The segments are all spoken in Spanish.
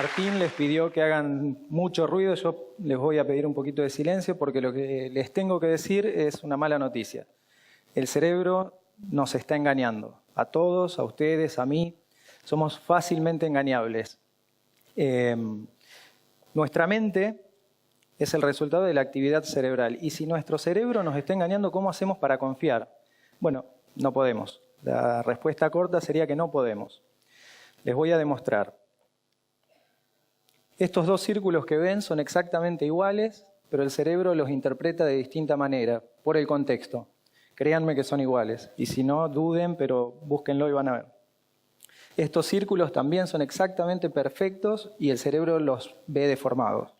Martín les pidió que hagan mucho ruido. Yo les voy a pedir un poquito de silencio porque lo que les tengo que decir es una mala noticia. El cerebro nos está engañando. A todos, a ustedes, a mí. Somos fácilmente engañables. Nuestra mente es el resultado de la actividad cerebral. Y si nuestro cerebro nos está engañando, ¿cómo hacemos para confiar? Bueno, no podemos. La respuesta corta sería que no podemos. Les voy a demostrar. Estos dos círculos que ven son exactamente iguales, pero el cerebro los interpreta de distinta manera, por el contexto. Créanme que son iguales. Y si no, duden, pero búsquenlo y van a ver. Estos círculos también son exactamente perfectos y el cerebro los ve deformados.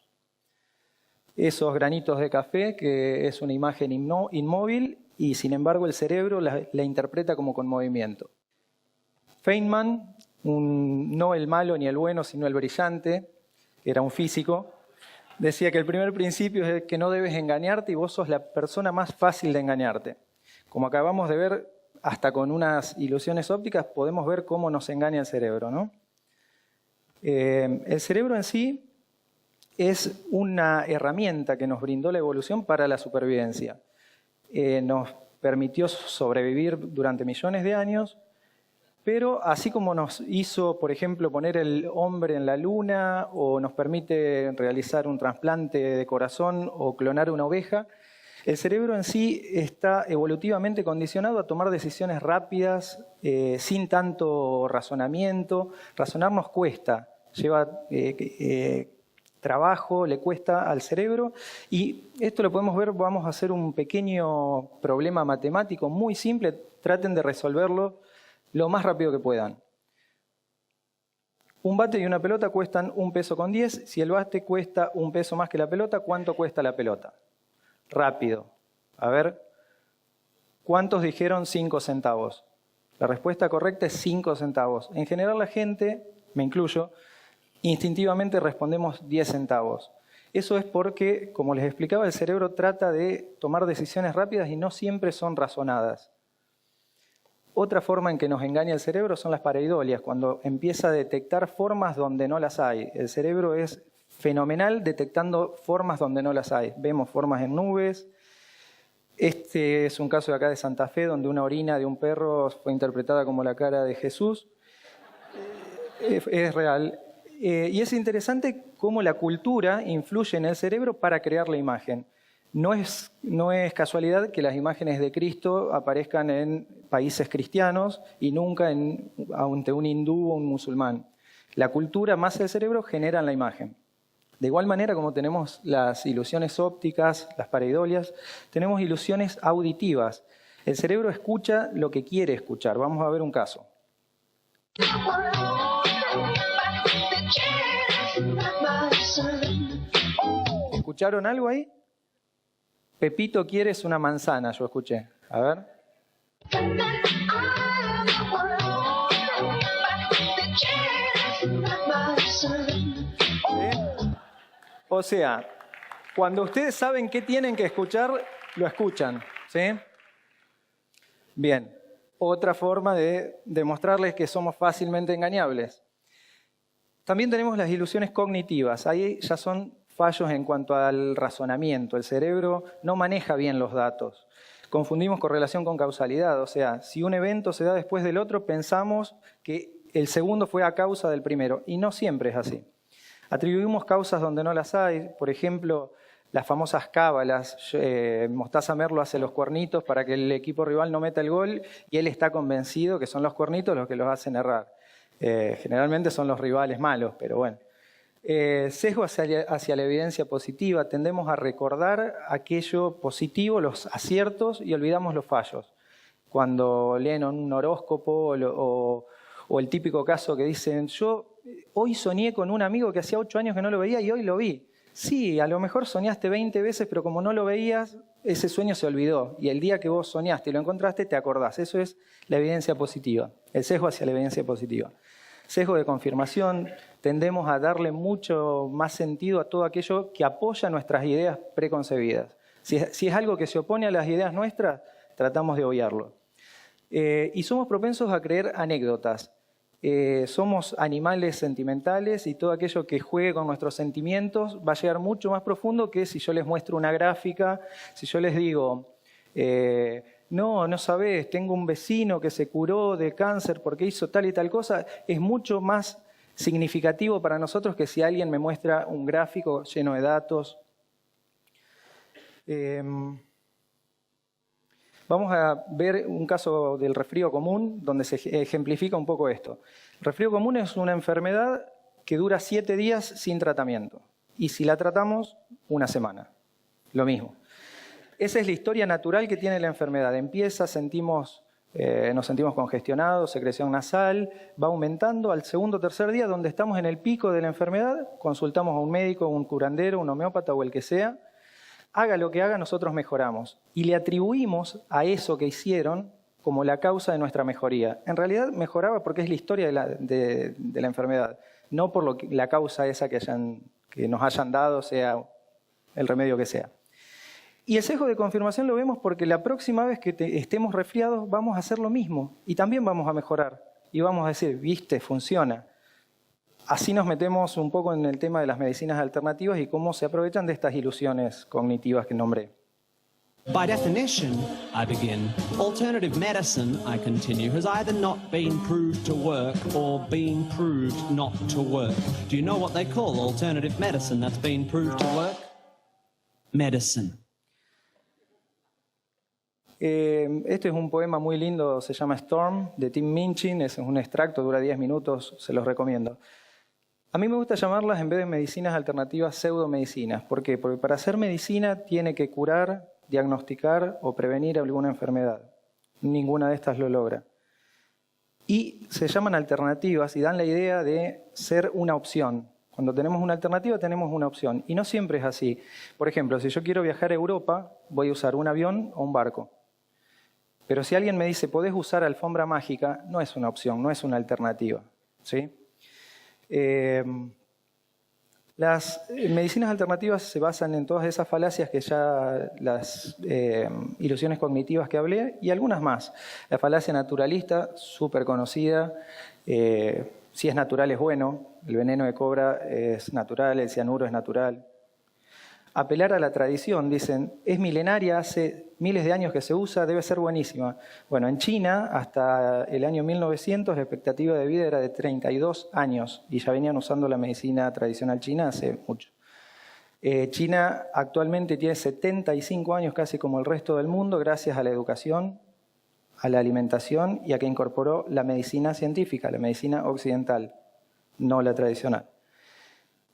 Esos granitos de café, que es una imagen inmóvil, y sin embargo el cerebro la interpreta como con movimiento. Feynman, no el malo ni el bueno, sino el brillante, que era un físico, decía que el primer principio es que no debes engañarte y vos sos la persona más fácil de engañarte. Como acabamos de ver, hasta con unas ilusiones ópticas podemos ver cómo nos engaña el cerebro, ¿no? El cerebro en sí es una herramienta que nos brindó la evolución para la supervivencia. Nos permitió sobrevivir durante millones de años, pero así como nos hizo, por ejemplo, poner el hombre en la luna, o nos permite realizar un trasplante de corazón o clonar una oveja, el cerebro en sí está evolutivamente condicionado a tomar decisiones rápidas, sin tanto razonamiento. Razonar nos cuesta, lleva trabajo, le cuesta al cerebro, y esto lo podemos ver. Vamos a hacer un pequeño problema matemático muy simple, traten de resolverlo lo más rápido que puedan. Un bate y una pelota cuestan 1,10 pesos. Si el bate cuesta 1 peso más que la pelota, ¿cuánto cuesta la pelota? Rápido. A ver, ¿cuántos dijeron 5 centavos? La respuesta correcta es 5 centavos. En general la gente, me incluyo, instintivamente respondemos 10 centavos. Eso es porque, como les explicaba, el cerebro trata de tomar decisiones rápidas y no siempre son razonadas. Otra forma en que nos engaña el cerebro son las pareidolias, cuando empieza a detectar formas donde no las hay. El cerebro es fenomenal detectando formas donde no las hay. Vemos formas en nubes. Este es un caso de acá de Santa Fe, donde una orina de un perro fue interpretada como la cara de Jesús. Es real. Y es interesante cómo la cultura influye en el cerebro para crear la imagen. No es casualidad que las imágenes de Cristo aparezcan en países cristianos y nunca ante un hindú o un musulmán. La cultura más el cerebro generan la imagen. De igual manera, como tenemos las ilusiones ópticas, las pareidolias, tenemos ilusiones auditivas. El cerebro escucha lo que quiere escuchar. Vamos a ver un caso. ¿Escucharon algo ahí? Pepito quieres una manzana, yo escuché. A ver. ¿Sí? O sea, cuando ustedes saben qué tienen que escuchar, lo escuchan. ¿Sí? Bien. Otra forma de demostrarles que somos fácilmente engañables. También tenemos las ilusiones cognitivas. Ahí ya son fallos en cuanto al razonamiento. El cerebro no maneja bien los datos. Confundimos correlación con causalidad. O sea, si un evento se da después del otro, pensamos que el segundo fue a causa del primero. Y no siempre es así. Atribuimos causas donde no las hay. Por ejemplo, las famosas cábalas. Mostaza Merlo hace los cuernitos para que el equipo rival no meta el gol y él está convencido que son los cuernitos los que los hacen errar. Generalmente son los rivales malos, pero bueno. Sesgo hacia la evidencia positiva. Tendemos a recordar aquello positivo, los aciertos, y olvidamos los fallos. Cuando leen un horóscopo o el típico caso que dicen, yo hoy soñé con un amigo que hacía 8 años que no lo veía y hoy lo vi. Sí, a lo mejor soñaste 20 veces, pero como no lo veías, ese sueño se olvidó. Y el día que vos soñaste y lo encontraste, te acordás. Eso es la evidencia positiva, el sesgo hacia la evidencia positiva. Sesgo de confirmación. Tendemos a darle mucho más sentido a todo aquello que apoya nuestras ideas preconcebidas. Si es algo que se opone a las ideas nuestras, tratamos de obviarlo. Y somos propensos a creer anécdotas. somos animales sentimentales y todo aquello que juegue con nuestros sentimientos va a llegar mucho más profundo que si yo les muestro una gráfica, si yo les digo, no sabés, tengo un vecino que se curó de cáncer porque hizo tal y tal cosa, es mucho más significativo para nosotros que si alguien me muestra un gráfico lleno de datos. Vamos a ver un caso del resfrío común donde se ejemplifica un poco esto. El resfrío común es una enfermedad que dura 7 días sin tratamiento. Y si la tratamos, 1 semana. Lo mismo. Esa es la historia natural que tiene la enfermedad. Empieza, nos sentimos congestionados, secreción nasal, va aumentando al 2º o 3er día, donde estamos en el pico de la enfermedad, consultamos a un médico, un curandero, un homeópata o el que sea. Haga lo que haga, nosotros mejoramos. Y le atribuimos a eso que hicieron como la causa de nuestra mejoría. En realidad mejoraba porque es la historia de la enfermedad, no por la causa esa que nos hayan dado, sea el remedio que sea. Y el sesgo de confirmación lo vemos porque la próxima vez que estemos resfriados vamos a hacer lo mismo y también vamos a mejorar. Y vamos a decir, viste, funciona. Así nos metemos un poco en el tema de las medicinas alternativas y cómo se aprovechan de estas ilusiones cognitivas que nombré. By definition, I begin, alternative medicine, I continue, has either not been proved to work or been proved not to work. Do you know what they call alternative medicine that's been proved to work? Medicine. Este es un poema muy lindo, se llama Storm, de Tim Minchin, es un extracto, dura 10 minutos, se los recomiendo. A mí me gusta llamarlas, en vez de medicinas alternativas, pseudomedicinas. ¿Por qué? Porque para hacer medicina tiene que curar, diagnosticar o prevenir alguna enfermedad. Ninguna de estas lo logra. Y se llaman alternativas y dan la idea de ser una opción. Cuando tenemos una alternativa, tenemos una opción. Y no siempre es así. Por ejemplo, si yo quiero viajar a Europa, voy a usar un avión o un barco. Pero si alguien me dice, podés usar alfombra mágica, no es una opción, no es una alternativa. ¿Sí? Las medicinas alternativas se basan en todas esas falacias que ya las ilusiones cognitivas que hablé y algunas más. La falacia naturalista, súper conocida, si es natural es bueno, el veneno de cobra es natural, el cianuro es natural. Apelar a la tradición, dicen, es milenaria, hace miles de años que se usa, debe ser buenísima. Bueno, en China, hasta el año 1900, la expectativa de vida era de 32 años y ya venían usando la medicina tradicional china hace mucho. China actualmente tiene 75 años, casi como el resto del mundo, gracias a la educación, a la alimentación y a que incorporó la medicina científica, la medicina occidental, no la tradicional.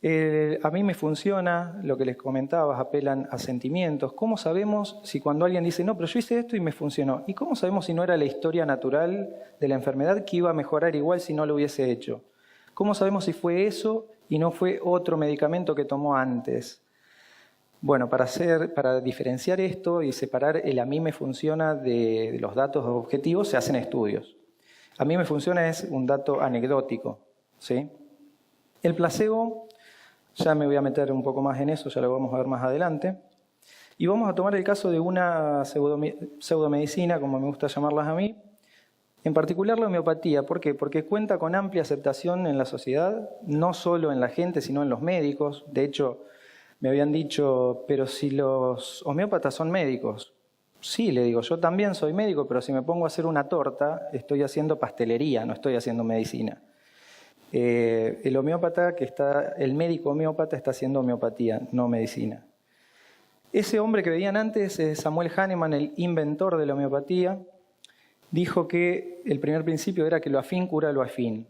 A mí me funciona, lo que les comentaba, apelan a sentimientos. ¿Cómo sabemos si cuando alguien dice, no, pero yo hice esto y me funcionó? ¿Y cómo sabemos si no era la historia natural de la enfermedad que iba a mejorar igual si no lo hubiese hecho? ¿Cómo sabemos si fue eso y no fue otro medicamento que tomó antes? Bueno, para diferenciar esto y separar el a mí me funciona de los datos objetivos, se hacen estudios. A mí me funciona es un dato anecdótico, ¿sí? El placebo... Ya me voy a meter un poco más en eso, ya lo vamos a ver más adelante. Y vamos a tomar el caso de una pseudomedicina, como me gusta llamarlas a mí, en particular la homeopatía. ¿Por qué? Porque cuenta con amplia aceptación en la sociedad, no solo en la gente, sino en los médicos. De hecho, me habían dicho, pero si los homeópatas son médicos. Sí, le digo, yo también soy médico, pero si me pongo a hacer una torta, estoy haciendo pastelería, no estoy haciendo medicina. El médico homeópata está haciendo homeopatía, no medicina. Ese hombre que veían antes, Samuel Hahnemann, el inventor de la homeopatía, dijo que el primer principio era que lo afín cura lo afín.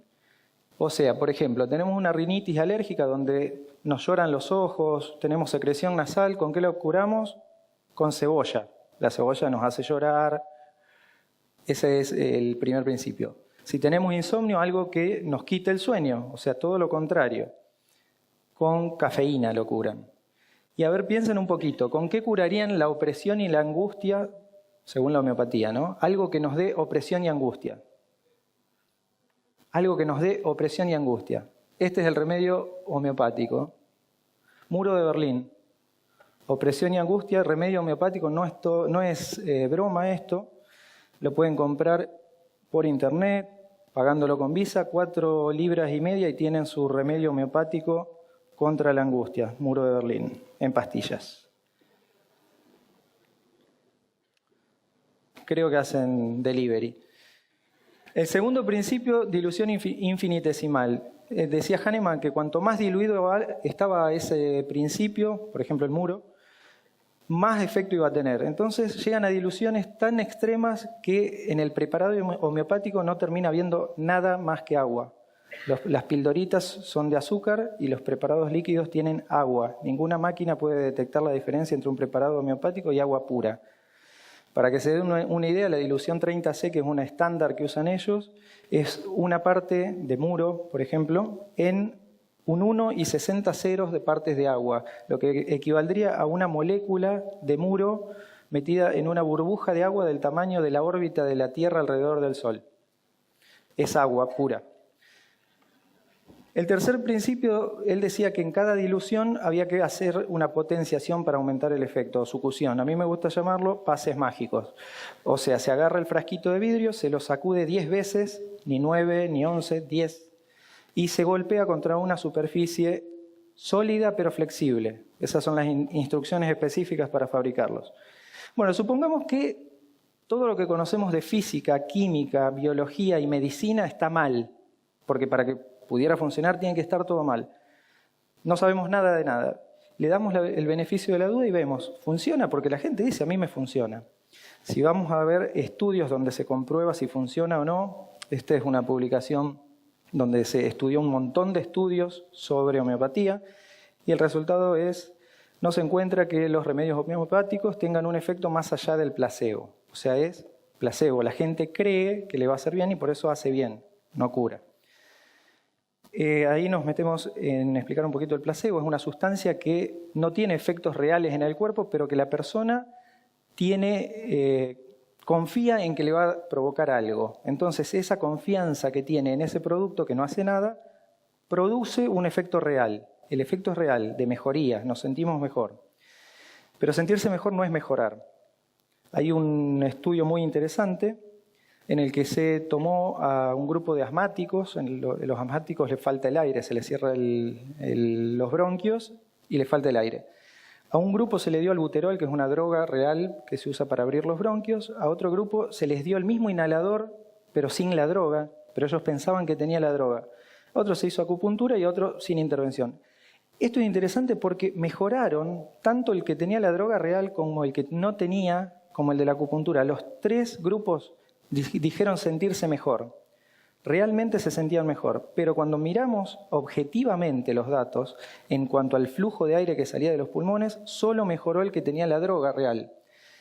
O sea, por ejemplo, tenemos una rinitis alérgica donde nos lloran los ojos, tenemos secreción nasal, ¿con qué lo curamos? Con cebolla. La cebolla nos hace llorar. Ese es el primer principio. Si tenemos insomnio, algo que nos quite el sueño, o sea, todo lo contrario. Con cafeína lo curan. Y a ver, piensen un poquito, ¿con qué curarían la opresión y la angustia, según la homeopatía, ¿no? Algo que nos dé opresión y angustia. Algo que nos dé opresión y angustia. Este es el remedio homeopático. Muro de Berlín. Opresión y angustia, remedio homeopático, no es broma esto. Lo pueden comprar por internet, pagándolo con Visa, 4,5 libras y tienen su remedio homeopático contra la angustia, Muro de Berlín, en pastillas. Creo que hacen delivery. El segundo principio, dilución infinitesimal. Decía Hahnemann que cuanto más diluido estaba ese principio, por ejemplo el muro, más efecto iba a tener. Entonces llegan a diluciones tan extremas que en el preparado homeopático no termina habiendo nada más que agua. Las pildoritas son de azúcar y los preparados líquidos tienen agua. Ninguna máquina puede detectar la diferencia entre un preparado homeopático y agua pura. Para que se den una idea, la dilución 30C, que es una estándar que usan ellos, es una parte de muro, por ejemplo, en un 1 y 60 ceros de partes de agua, lo que equivaldría a una molécula de muro metida en una burbuja de agua del tamaño de la órbita de la Tierra alrededor del Sol. Es agua pura. El tercer principio, él decía que en cada dilución había que hacer una potenciación para aumentar el efecto, o sucusión. A mí me gusta llamarlo pases mágicos. O sea, se agarra el frasquito de vidrio, se lo sacude 10 veces, ni 9, ni 11, 10, y se golpea contra una superficie sólida pero flexible. Esas son las instrucciones específicas para fabricarlos. Bueno, supongamos que todo lo que conocemos de física, química, biología y medicina está mal, porque para que pudiera funcionar tiene que estar todo mal. No sabemos nada de nada. Le damos el beneficio de la duda y vemos, funciona porque la gente dice, a mí me funciona. Si vamos a ver estudios donde se comprueba si funciona o no, esta es una publicación donde se estudió un montón de estudios sobre homeopatía y el resultado es, no se encuentra que los remedios homeopáticos tengan un efecto más allá del placebo. O sea, es placebo. La gente cree que le va a hacer bien y por eso hace bien, no cura. Ahí nos metemos en explicar un poquito el placebo. Es una sustancia que no tiene efectos reales en el cuerpo, pero que la persona confía en que le va a provocar algo. Entonces, esa confianza que tiene en ese producto que no hace nada, produce un efecto real. El efecto es real, de mejoría, nos sentimos mejor. Pero sentirse mejor no es mejorar. Hay un estudio muy interesante en el que se tomó a un grupo de asmáticos. Los asmáticos les falta el aire, se les cierra los bronquios y les falta el aire. A un grupo se le dio albuterol, que es una droga real que se usa para abrir los bronquios. A otro grupo se les dio el mismo inhalador, pero sin la droga, pero ellos pensaban que tenía la droga. A otro se hizo acupuntura y a otro sin intervención. Esto es interesante porque mejoraron tanto el que tenía la droga real como el que no tenía, como el de la acupuntura. Los tres grupos dijeron sentirse mejor. Realmente se sentían mejor, pero cuando miramos objetivamente los datos en cuanto al flujo de aire que salía de los pulmones, solo mejoró el que tenía la droga real.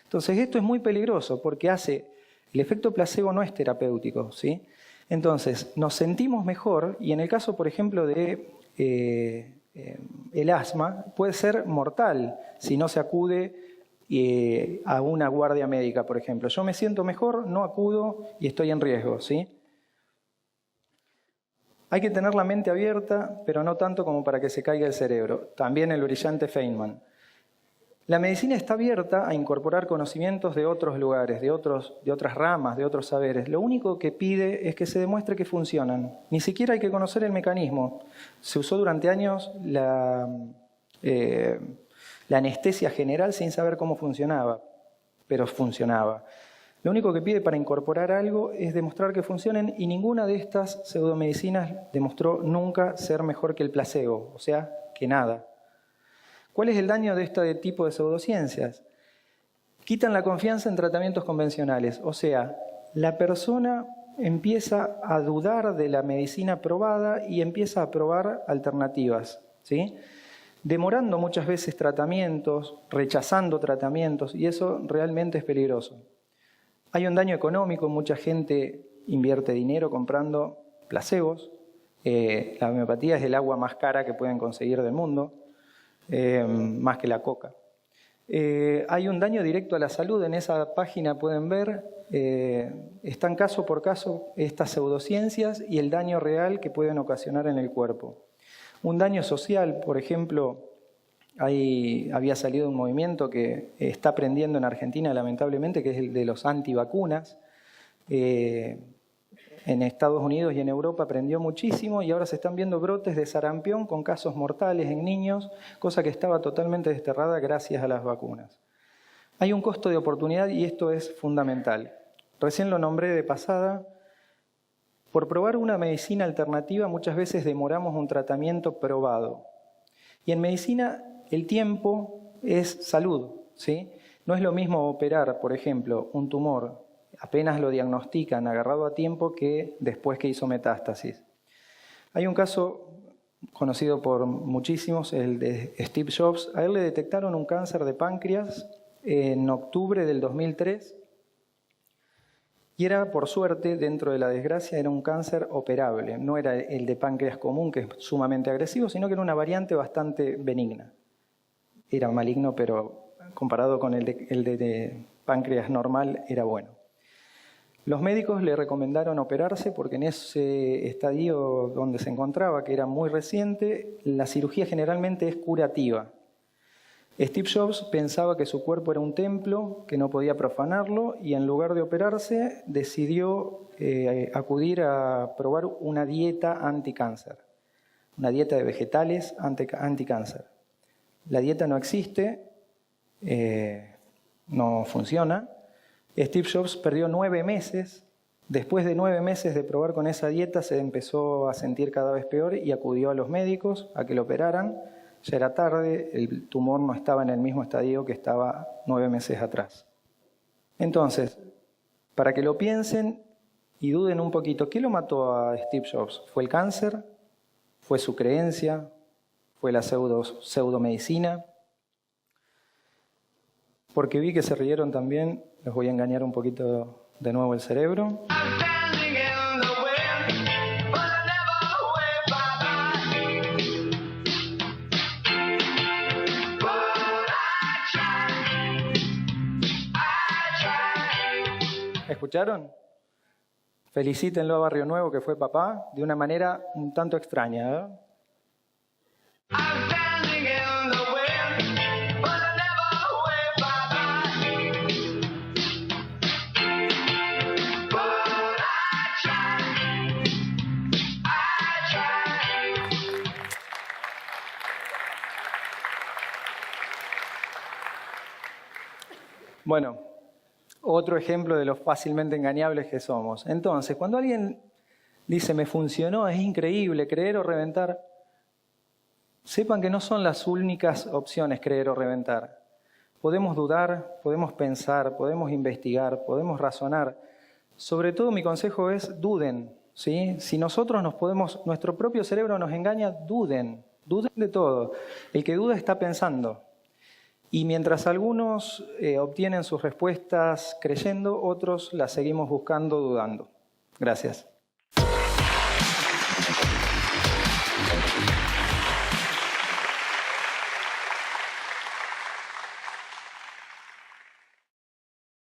Entonces esto es muy peligroso porque el efecto placebo no es terapéutico, ¿sí? Entonces nos sentimos mejor y en el caso, por ejemplo, de el asma, puede ser mortal si no se acude a una guardia médica, por ejemplo. Yo me siento mejor, no acudo y estoy en riesgo, ¿sí? Hay que tener la mente abierta, pero no tanto como para que se caiga el cerebro. También el brillante Feynman. La medicina está abierta a incorporar conocimientos de otros lugares, de otras ramas, de otros saberes. Lo único que pide es que se demuestre que funcionan. Ni siquiera hay que conocer el mecanismo. Se usó durante años la anestesia general sin saber cómo funcionaba, pero funcionaba. Lo único que pide para incorporar algo es demostrar que funcionen y ninguna de estas pseudomedicinas demostró nunca ser mejor que el placebo, o sea, que nada. ¿Cuál es el daño de este tipo de pseudociencias? Quitan la confianza en tratamientos convencionales, o sea, la persona empieza a dudar de la medicina probada y empieza a probar alternativas, ¿sí? Demorando muchas veces tratamientos, rechazando tratamientos, y eso realmente es peligroso. Hay un daño económico, mucha gente invierte dinero comprando placebos. La homeopatía es el agua más cara que pueden conseguir del mundo, más que la coca. Hay un daño directo a la salud, en esa página pueden ver, están caso por caso estas pseudociencias y el daño real que pueden ocasionar en el cuerpo. Un daño social, por ejemplo, había salido un movimiento que está prendiendo en Argentina, lamentablemente, que es el de los antivacunas. En en Estados Unidos y en Europa aprendió muchísimo y ahora se están viendo brotes de sarampión con casos mortales en niños, cosa que estaba totalmente desterrada gracias a las vacunas. Hay un costo de oportunidad y esto es fundamental. Recién lo nombré de pasada. Por probar una medicina alternativa muchas veces demoramos un tratamiento probado. Y en medicina el tiempo es salud, ¿sí? No es lo mismo operar, por ejemplo, un tumor, apenas lo diagnostican agarrado a tiempo que después que hizo metástasis. Hay un caso conocido por muchísimos, el de Steve Jobs. A él le detectaron un cáncer de páncreas en octubre del 2003 y era, por suerte, dentro de la desgracia, era un cáncer operable. No era el de páncreas común, que es sumamente agresivo, sino que era una variante bastante benigna. Era maligno, pero comparado con el de páncreas normal, era bueno. Los médicos le recomendaron operarse porque en ese estadio donde se encontraba, que era muy reciente, la cirugía generalmente es curativa. Steve Jobs pensaba que su cuerpo era un templo, que no podía profanarlo, y en lugar de operarse decidió acudir a probar una dieta anticáncer, una dieta de vegetales anticáncer. La dieta no existe, no funciona. Steve Jobs perdió 9 meses. Después de 9 meses de probar con esa dieta se empezó a sentir cada vez peor y acudió a los médicos a que lo operaran. Ya era tarde, el tumor no estaba en el mismo estadio que estaba 9 meses atrás. Entonces, para que lo piensen y duden un poquito, ¿qué lo mató a Steve Jobs? ¿Fue el cáncer? ¿Fue su creencia? ¿Fue la pseudomedicina? Porque vi que se rieron también, les voy a engañar un poquito de nuevo el cerebro. ¿Escucharon? Felicítenlo a Barrio Nuevo, que fue papá, de una manera un tanto extraña, ¿verdad? Bueno, otro ejemplo de lo fácilmente engañables que somos. Entonces, cuando alguien dice, me funcionó, es increíble, creer o reventar, sepan que no son las únicas opciones creer o reventar. Podemos dudar, podemos pensar, podemos investigar, podemos razonar. Sobre todo mi consejo es duden, ¿sí? Si nosotros nuestro propio cerebro nos engaña, duden de todo. El que duda está pensando. Y mientras algunos obtienen sus respuestas creyendo, otros las seguimos buscando dudando. Gracias.